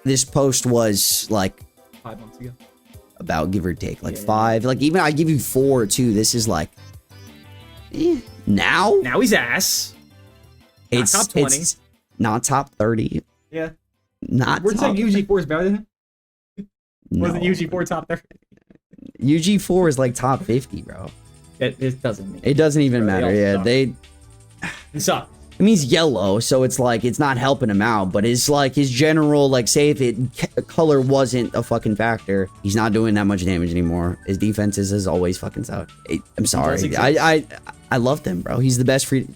this post was like 5 months ago. About give or take. Like 5. Like even I give you 4 too. This is like now? Now he's ass. It's top 20. It's not top 30. Yeah. Not We're saying UG4 is better than him? No. Wasn't UG4 top 30? UG4 is like top 50, bro. It doesn't mean it doesn't even matter. Yeah, they suck. I mean, he's yellow, so it's like it's not helping him out. But it's like his general, like, say if color wasn't a fucking factor, he's not doing that much damage anymore. His defenses is always fucking suck. I'm sorry, I love him, bro. He's the best free.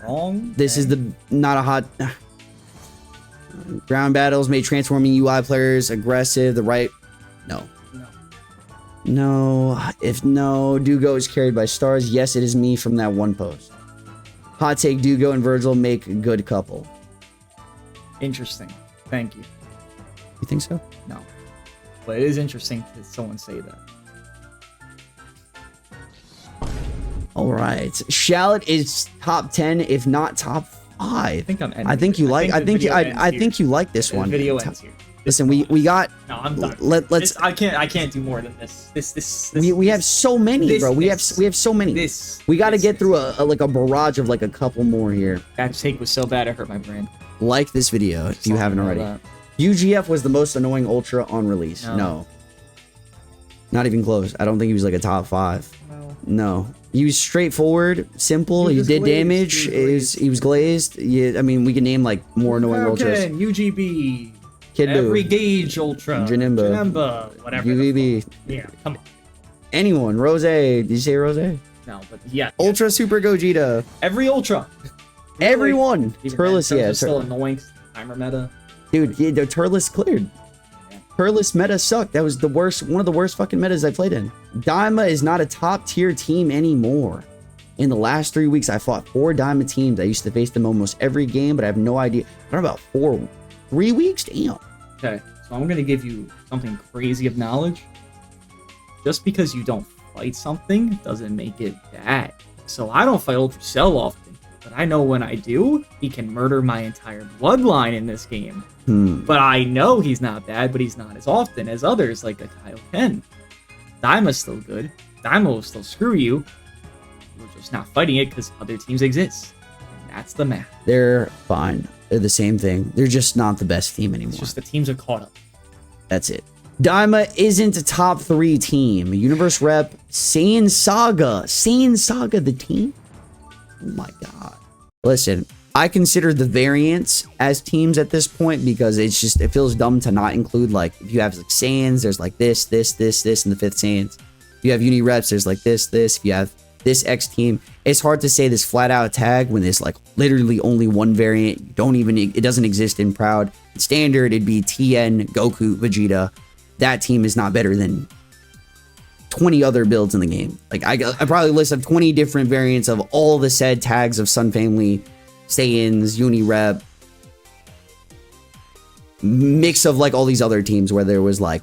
Wrong. This is not a hot. Ground battles made transforming UI players aggressive. The right. No. If no, Dooogote is carried by stars. Yes, it is me from that one post. Hot take, Dooogote and Vergil make a good couple. Interesting. Thank you. You think so? No. But it is interesting that someone say that. All right. Shallot is top 10, if not top 5. I think I'm ending. I think you like. I think you like this one. Video ends here. Listen, we got. No, I'm done. Let's. I can't do more than this. We have so many, bro. We have so many. We got to get through a barrage of like a couple more here. That take was so bad it hurt my brain. Like this video if you haven't already. UGF was the most annoying Ultra on release. No. Not even close. I don't think he was like a top 5. No. He was straightforward, simple. He did damage. He was glazed. Yeah, I mean, we can name like more annoying Ultras. UGB. Kid Every gauge Ultra. Janimba. Whatever. UVB. Yeah, come on. Anyone. Rose. Did you say Rose? No, but yeah. Ultra Super Gogeta. Every Ultra. Everyone. Turles, yeah. Still annoying. Timer meta. Dude, yeah, the Turles cleared. Turles meta sucked. That was the worst, one of the worst fucking metas I played in. Daima is not a top tier team anymore. In the last 3 weeks, I fought 4 Daima teams. I used to face them almost every game, but I have no idea. I don't know about 3 weeks? Damn. Okay, so I'm gonna give you something crazy of knowledge. Just because you don't fight something doesn't make it bad. So I don't fight Ultra Cell often, but I know when I do, he can murder my entire bloodline in this game. But I know he's not bad, but he's not as often as others like a Kaioken. Daima's still good. Daima will still screw you. We're just not fighting it because other teams exist. And that's the math. They're fine. They're the same thing. They're just not the best team anymore. It's just the teams are caught up. That's it. Daima isn't a top 3 team. Universe rep, Saiyan Saga. Saiyan Saga, the team? Oh my god. Listen, I consider the variants as teams at this point because it feels dumb to not include, like, if you have like Saiyans, there's like this, and the 5th Saiyans. If you have uni reps, there's like this. If you have this X team, it's hard to say this flat out tag when there's like literally only one variant. It doesn't exist in Proud. In Standard, it'd be TN, Goku, Vegeta. That team is not better than 20 other builds in the game. Like I probably listed 20 different variants of all the said tags of Sun Family, Saiyans, Unirep, mix of like all these other teams where there was like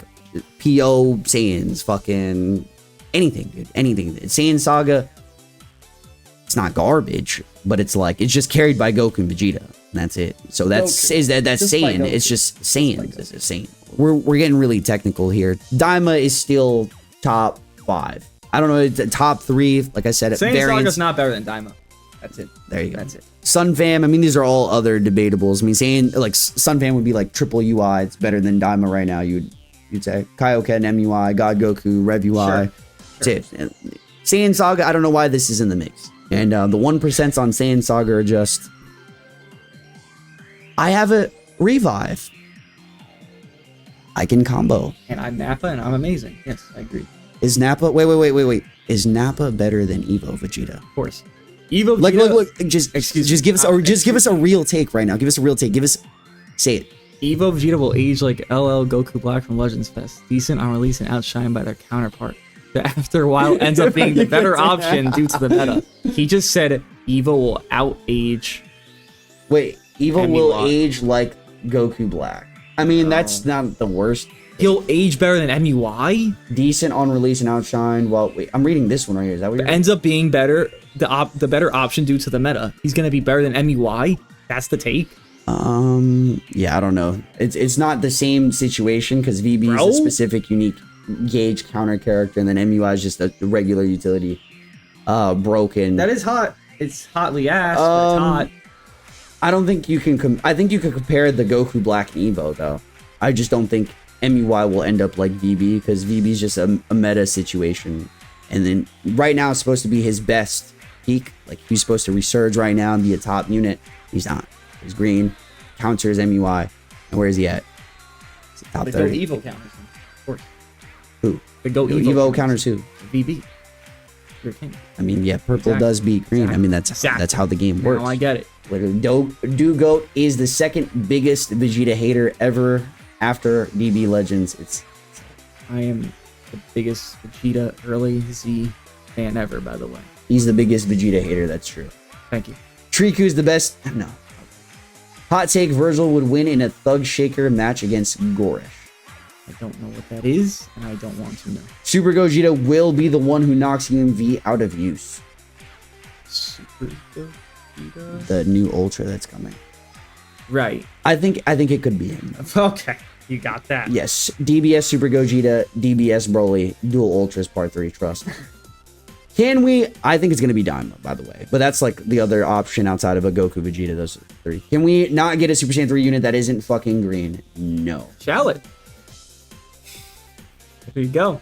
PO Saiyans, fucking anything, dude, anything. Saiyan Saga, it's not garbage, but it's just carried by Goku and Vegeta, and that's it. So that's Saiyan. It's just Saiyan. It's Saiyan. We're getting really technical here. Daima is still top 5. I don't know, it's top 3. Like I said, Saiyan Saga's not better than Daima. That's it. There you go. That's it. Sun Fam, I mean, these are all other debatables. I mean, saying like Sun Fam would be like triple UI. It's better than Daima right now. You'd say Kaioken, MUI, God Goku, Rev UI. Sure. That's it. Saiyan Saga, I don't know why this is in the mix. And the 1% on Saiyan Saga are just. I have a revive. I can combo. And I'm Nappa, and I'm amazing. Yes, I agree. Is Nappa? Wait. Is Nappa better than Evo Vegeta? Of course. Evo Like, Vegeta, look, just give us a real take right now. Give us a real take. Say it. Evo Vegeta will age like LL Goku Black from Legends Fest. Decent on release and outshined by their counterpart. That after a while ends up being the better option due to the meta. He just said Evo will out-age. Wait, Evo MUI. will age like Goku Black. I mean, that's not the worst. He'll age better than MUI? Decent on release and outshine. Well, wait, I'm reading this one right here. Is that what you're Ends up being better, the better option due to the meta. He's going to be better than MUI? That's the take? Yeah, I don't know. It's not the same situation because VB is a specific, unique gauge counter character, and then MUI is just a regular utility. Broken. That is hot. It's hotly ass, but it's hot. I don't think you can. I think you could compare the Goku Black and Evo though. I just don't think MUI will end up like VB because VB is just a meta situation, and then right now it's supposed to be his best peak. Like he's supposed to resurge right now and be a top unit. He's not. He's green, counters MUI, and where is he at? He's top 30. Go Evo counters him, of course. Who? The Go Evo counters who? VB. Your king. I mean, yeah, purple does beat green. I mean, that's how the game works. Now I get it. Literally, Dooogote is the second biggest Vegeta hater ever after DB Legends. I am the biggest Vegeta early Z fan ever, by the way. He's the biggest Vegeta hater. That's true. Thank you. Triku's the best. No. Hot take: Vergil would win in a Thug Shaker match against Gorish. I don't know what that is, and I don't want to know. Super Gogeta will be the one who knocks UMV out of use. Super Gogeta? The new Ultra that's coming. Right. I think it could be him. Okay, you got that. Yes, DBS Super Gogeta, DBS Broly, Dual Ultras Part 3, trust. Can we? I think it's going to be Daima, by the way. But that's like the other option outside of a Goku Vegeta, those three. Can we not get a Super Saiyan 3 unit that isn't fucking green? No. Shall it? There you go.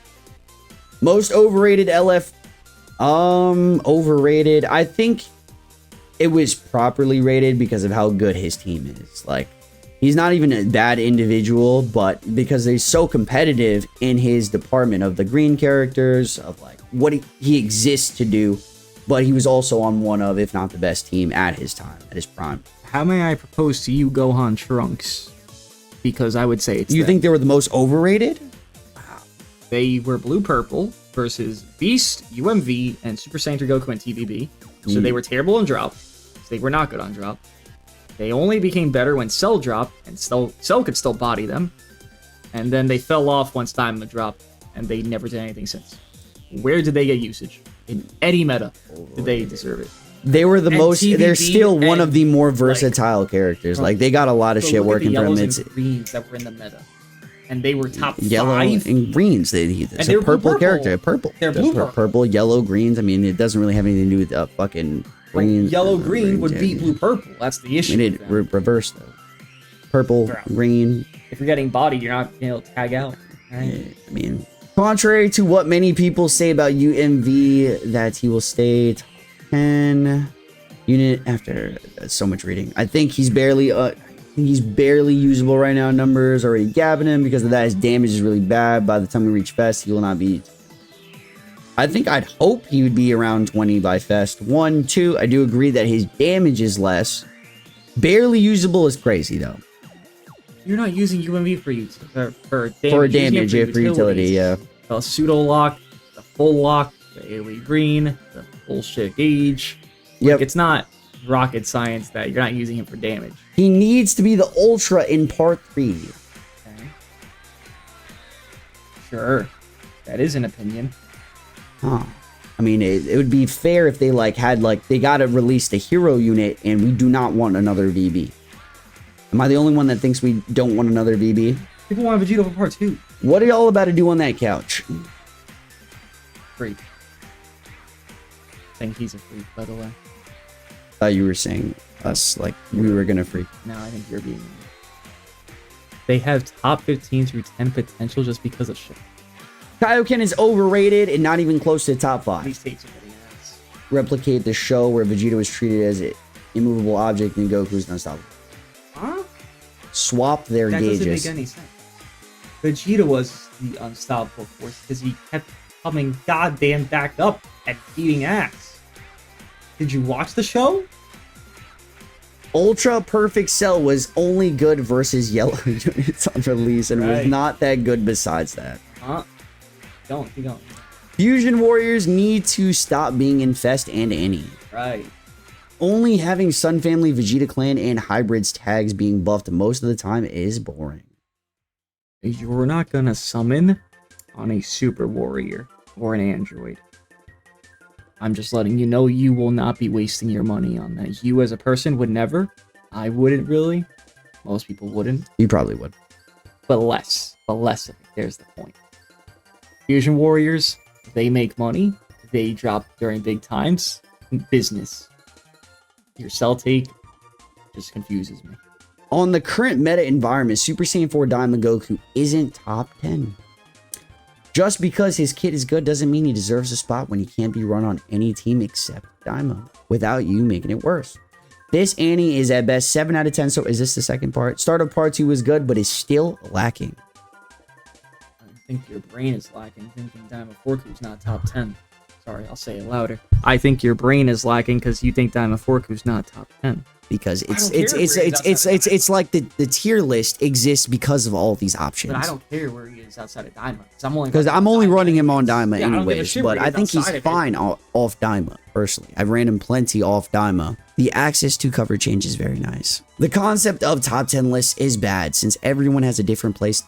Most overrated LF. Overrated. I think it was properly rated because of how good his team is. Like, he's not even a bad individual, but because he's so competitive in his department of the green characters, of like what he exists to do, but he was also on one of, if not the best team at his time, at his prime. How may I propose to you Gohan Trunks? Because I would say it's You think they were the most overrated? They were blue-purple versus Beast, UMV, and Super Saiyan 3 Goku and TVB. So they were terrible on drop. So they were not good on drop. They only became better when Cell dropped, and Cell could still body them. And then they fell off once Diamond dropped, and they never did anything since. Where did they get usage? In any meta did they deserve it? They were the most. TVB They're still one of the more versatile characters. Like they got a lot of shit working for them. It's greens that were in the meta, and they were top yellow 5 and greens. It's a purple character. Purple. They're blue purple, yellow, greens. I mean, it doesn't really have anything to do with fucking green. Yellow green would beat blue purple. That's the issue. I mean, it reversed though. Purple, green. If you're getting bodied, you're not able to tag out. Right? I mean, contrary to what many people say about UMV, that he will stay top 10 unit after so much reading. I think he's barely usable right now. Numbers already gabbing him because of that. His damage is really bad. By the time we reach Fest, he will not be. I'd hope he would be around 20 by Fest. 1, 2. I do agree that his damage is less. Barely usable is crazy though. You're not using UMV for damage. For damage, for utility, yeah. The pseudo lock, the full lock, the AoE green, the bullshit gauge. Yep. Like, it's not rocket science that you're not using him for damage. He needs to be the Ultra in Part 3. Okay. Sure. That is an opinion. Huh. I mean, it would be fair if they had they gotta release the hero unit and we do not want another VB. Am I the only one that thinks we don't want another VB? People want Vegeta for Part 2. What are y'all about to do on that couch? Freak. I think he's a freak, by the way. Thought you were saying us like we were gonna freak. No, I think you're being. They have top 15 through 10 potential just because of shit. Kaioken is overrated and not even close to top 5. These takes are getting ass. Replicate the show where Vegeta was treated as an immovable object and Goku's unstoppable. Huh? Swap their gauges. That doesn't make any sense. Vegeta was the unstoppable force because he kept coming goddamn back up and beating ass. Did you watch the show? Ultra Perfect Cell was only good versus yellow units on release and was not that good besides that. Keep going. Fusion Warriors need to stop being Infest and Annie. Right. Only having Sun Family, Vegeta Clan, and Hybrids tags being buffed most of the time is boring. You're not gonna summon on a Super Warrior or an Android. I'm just letting you know you will not be wasting your money on that. You as a person would never. I wouldn't really. Most people wouldn't. You probably would. But less of it. There's the point. Fusion Warriors, they make money. They drop during big times. Business. Your cell take just confuses me. On the current meta environment, Super Saiyan 4 Diamond Goku isn't top 10. Just because his kit is good doesn't mean he deserves a spot when he can't be run on any team except Daima, without you making it worse. This Annie is at best 7 out of 10, so is this the second part? Start of part 2 was good, but is still lacking. I think your brain is lacking thinking Daima Forku's not top 10. Sorry, I'll say it louder. I think your brain is lacking because you think Daima Forku's not top 10. Because it's like the tier list exists because of all these options. But I don't care where he is outside of Daima. Because I'm only running him on Daima anyways. But I think he's fine off Daima, personally. I've ran him plenty off Daima. The access to cover change is very nice. The concept of top 10 lists is bad since everyone has a different place.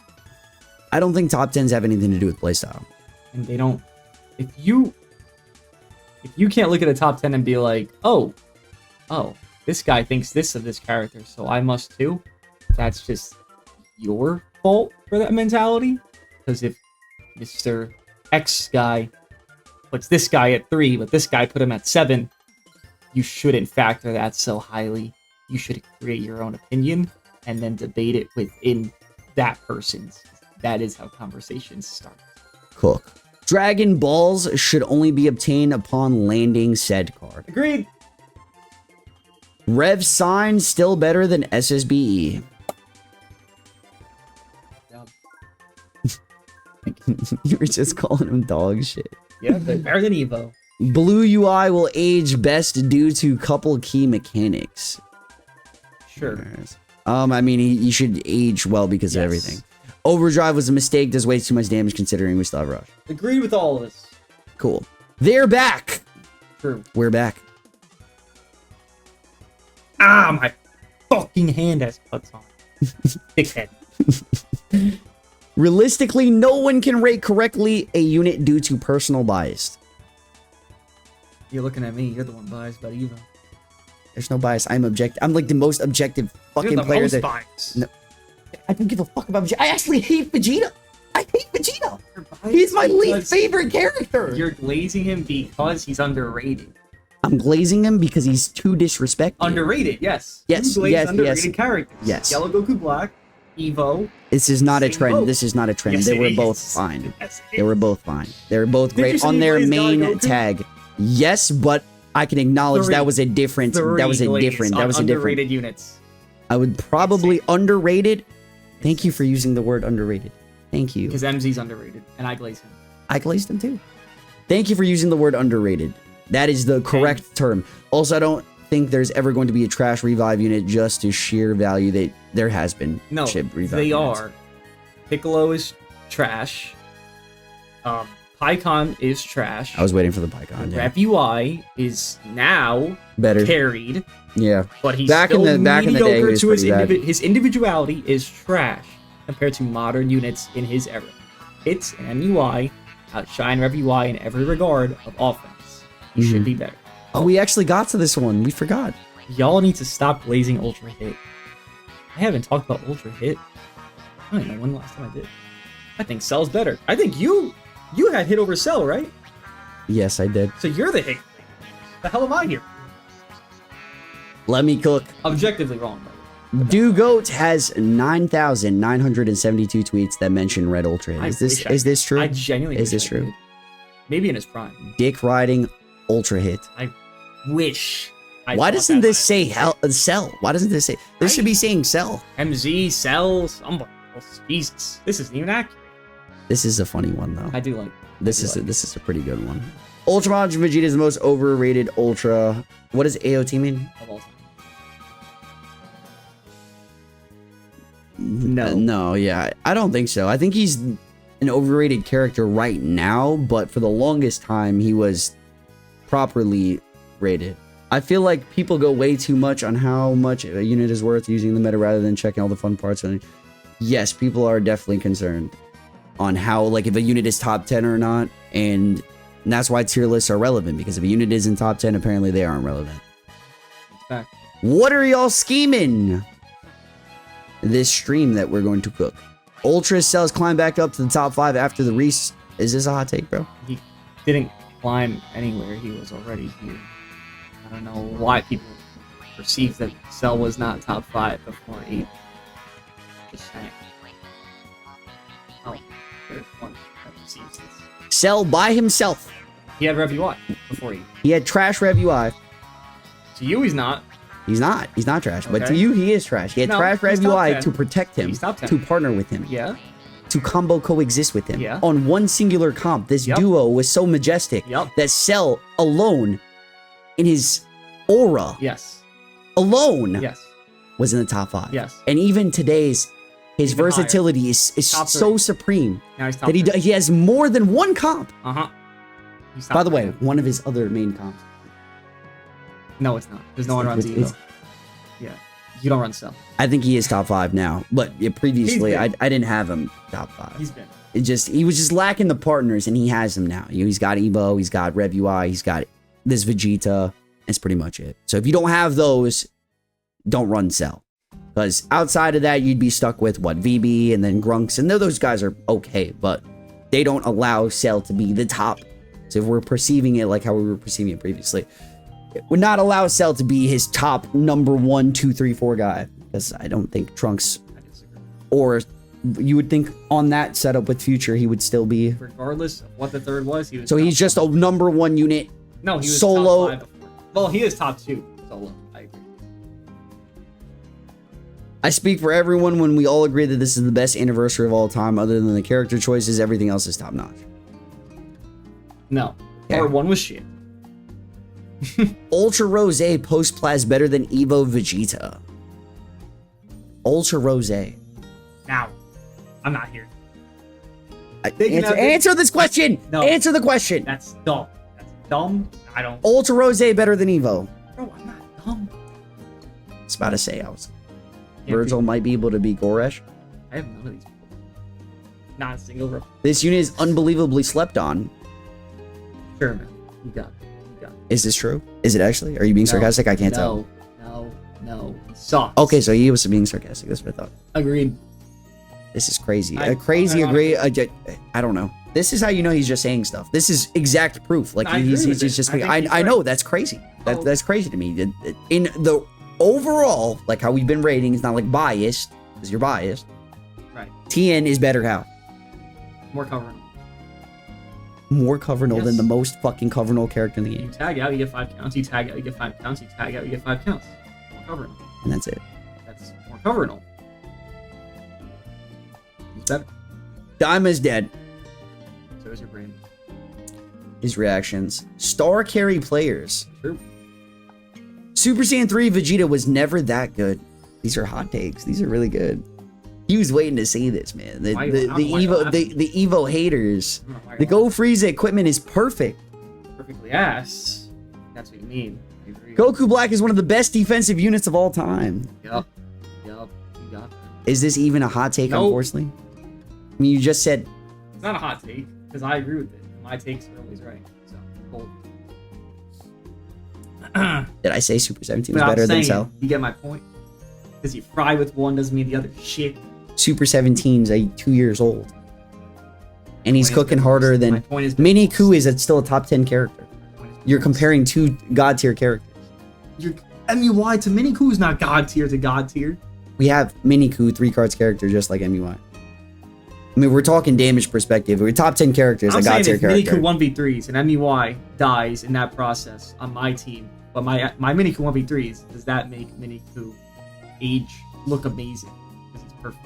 I don't think top 10s have anything to do with playstyle. And they don't. If you can't look at a top 10 and be like, oh, this guy thinks this of this character, so I must too. That's just your fault for that mentality. Because if Mr. X guy puts this guy at 3, but this guy put him at 7, you shouldn't factor that so highly. You should create your own opinion and then debate it within that person's. That is how conversations start. Cook. Dragon Balls should only be obtained upon landing said card. Agreed. Rev Sign still better than SSBE. You were just calling him dog shit. Yeah, better than Evo. Blue UI will age best due to couple key mechanics. Sure. I mean, he should age well because of everything. Overdrive was a mistake. Does way too much damage considering we still have Rush. Agreed with all of this. Cool. They're back. True. We're back. Ah, my fucking hand has cuts on. Dickhead. Realistically, no one can rate correctly a unit due to personal bias. You're looking at me. You're the one biased about Evo. There's no bias. I'm objective. I'm like the most objective fucking player. Most biased. No, I don't give a fuck about Vegeta. I actually hate Vegeta. I hate Vegeta. He's my least favorite character. You're glazing him because he's underrated. I'm glazing him because he's too disrespectful. Underrated, yes. Yes, underrated characters. Yes. Yellow Goku Black, Evo. This is not a trend. This is not a trend. Yes, they were is. both fine. Yes, they were both fine. They were both great on their main tag. Yes, but I can acknowledge that was a different. That was a different. Underrated units. I would probably underrated. Thank you for using the word underrated. Thank you. Because MZ's underrated, and I glaze him. I glazed him too. Thank you for using the word underrated. That is the correct term. Also, I don't think there's ever going to be a trash revive unit just to sheer value that there has been. No, they are. Piccolo is trash. Pycon is trash. I was waiting for the Pycon. Yeah. Rev UI is now better carried. Yeah, but he's back still in the day. He was to his individuality is trash compared to modern units in his era. Hits and MUI outshine Rev UI in every regard of offense. He should be better. Oh, we actually got to this one. We forgot. Y'all need to stop blazing Ultra Hit. I haven't talked about Ultra Hit. I don't know when the last time I did. I think Cell's better. I think you had Hit over Cell, right? Yes, I did. So you're the hit. The hell am I here? Let me cook. Objectively wrong, brother. Dooogote has 9,972 tweets that mention Red Ultra. Is this true? I genuinely is this true? Maybe in his prime. Dick riding Ultra Hit. I wish. Why doesn't this say Cell? Why doesn't this say? This should be saying Cell. MZ, Cell, somebody else. Jesus. This isn't even accurate. This is a funny one though. I do like. This is a pretty good one. Ultra Majin Vegeta is the most overrated Ultra. What does AOT mean? Of all time. No. No, yeah. I don't think so. I think he's an overrated character right now, but for the longest time, he was properly rated. I feel like people go way too much on how much a unit is worth using the meta rather than checking all the fun parts. And yes, people are definitely concerned on how, like, if a unit is top 10 or not. And that's why tier lists are relevant, because if a unit isn't top 10, apparently they aren't relevant. Fact. What are y'all scheming? This stream that we're going to cook. Ultra cells climb back up to the top 5 after the Reese. Is this a hot take, bro? He didn't climb anywhere. He was already here. I don't know why people perceive that Cell was not top 5 before 8. Just saying. Oh, there's one that perceives this. Cell by himself. He had Rev UI before 8. He had trash Rev UI. To you, he's not. He's not. He's not trash. But to Okay. you, he is trash. He had No, trash Rev he's top UI 10. to protect him. He's top 10. To partner with him. Yeah. To combo coexist with him. Yeah. On one singular comp, this Yep. duo was so majestic Yep. that Cell alone, in his aura, Yes. alone, Yes. was in the top 5. Yes. And even today's, his Even versatility is Top so 3. supreme Now he's top that he has more than one comp. Uh-huh. He's top By the way, 3. one of his other main comps. No, it's not. Because no one runs It's- Evo. Yeah. You don't run Cell. I think he is top 5 now, but yeah, previously He's I been. didn't have him top 5. He's been. He was just lacking the partners, and he has them now. He's got Evo, he's got Rev UI, he's got this Vegeta. That's pretty much it. So if you don't have those, don't run Cell, because outside of that, you'd be stuck with what, VB and then Grunks, and those guys are okay, but they don't allow Cell to be the top. So if we're perceiving it like how we were perceiving it previously, it would not allow Cell to be his top number 1, 2, 3, 4 guy, because I don't think Trunks, I disagree. or you would think on that setup with Future, he would still be. Regardless of what the third was, he was. So top he's just a number 1 unit. No, he was solo. top 5 before. Well, he is top 2 solo. I agree. I speak for everyone when we all agree that this is the best anniversary of all time. Other than the character choices, everything else is top notch. No. Okay. Part 1 was shit. Ultra Rose post plas better than Evo Vegeta. Ultra Rose. Now, I'm not here. Answer this question. No. Answer the question. That's dumb. That's dumb. I don't. Ultra Rose better than Evo. Bro, I'm not dumb. I was about to say Can't Vergil might be able to beat Goresh. I have none of these people. Not a single row. This unit is unbelievably slept on. Sure, man. You got it. You got it. Is this true? Is it actually? Are you being sarcastic? I can't tell. No. He sucks. Okay, so he was being sarcastic. That's what I thought. Agreed. This is crazy. I Agree. I don't know. This is how you know he's just saying stuff. This is exact proof. Like I agree he's with just. it. I think he's I right. know that's crazy. Oh. That's crazy to me. In the overall, like how we've been rating, it's not like biased because you're biased. Right. TN is better how More covering. more Covernal Yes. than the most fucking Covernal character in the You game, tag out, you get 5 counts. You tag out, you get 5 counts. You tag out, you get 5 counts. More covering. and that's it. That's more covering. He's better. Daima is dead. So is your brain. His reactions. Star carry players. True. Super Saiyan 3 Vegeta was never that good. These are hot takes. These are really good. He was waiting to say this, man. The Why- I don't know why you're the Evo haters. I don't know why The you're Go Frieza equipment is perfect. perfectly ass. That's what you mean. I agree. Goku Black is one of the best defensive units of all time. Yup. You got that. Is this even a hot take, Nope. unfortunately? I mean, you just said, It's not a hot take, because I agree with it. My takes are always right. So, cool. did I say Super 17 was But I'm better than saying, Cell? you get my point? Because you fry with one doesn't mean the other shit. Super 17's 2 years old. And he's Point is cooking been harder lost. My than... point is been Mini lost. Ku is still a top 10 character. My point has been You're lost. comparing 2 god tier characters. Your MUI to Mini Ku's not god tier to god tier. We have Mini Ku 3 cards character just like MUI. I mean, we're talking damage perspective. We're top 10 characters, I'm a god saying tier if Mini character. Ku 1v3s and MUI dies in that process on my team, but my Mini Ku 1v3s, does that make Mini Ku age look amazing? Because it's perfect.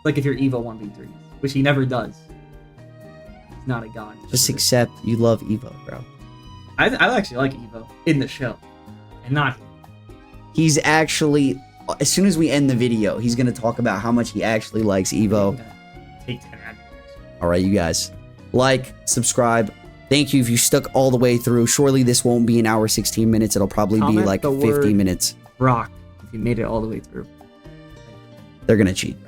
Like if you're Evo 1v3s, which he never does. not a god. Just accept you love Evo, bro. I actually like Evo in the show, and not. He's actually, as soon as we end the video, he's gonna talk about how much he actually likes Evo. Take 10 ad. All right, you guys, like, subscribe. Thank you if you stuck all the way through. Surely this won't be an hour 16 minutes. It'll probably be Comment like the 50 word minutes. Rock if you made it all the way through. They're gonna cheat.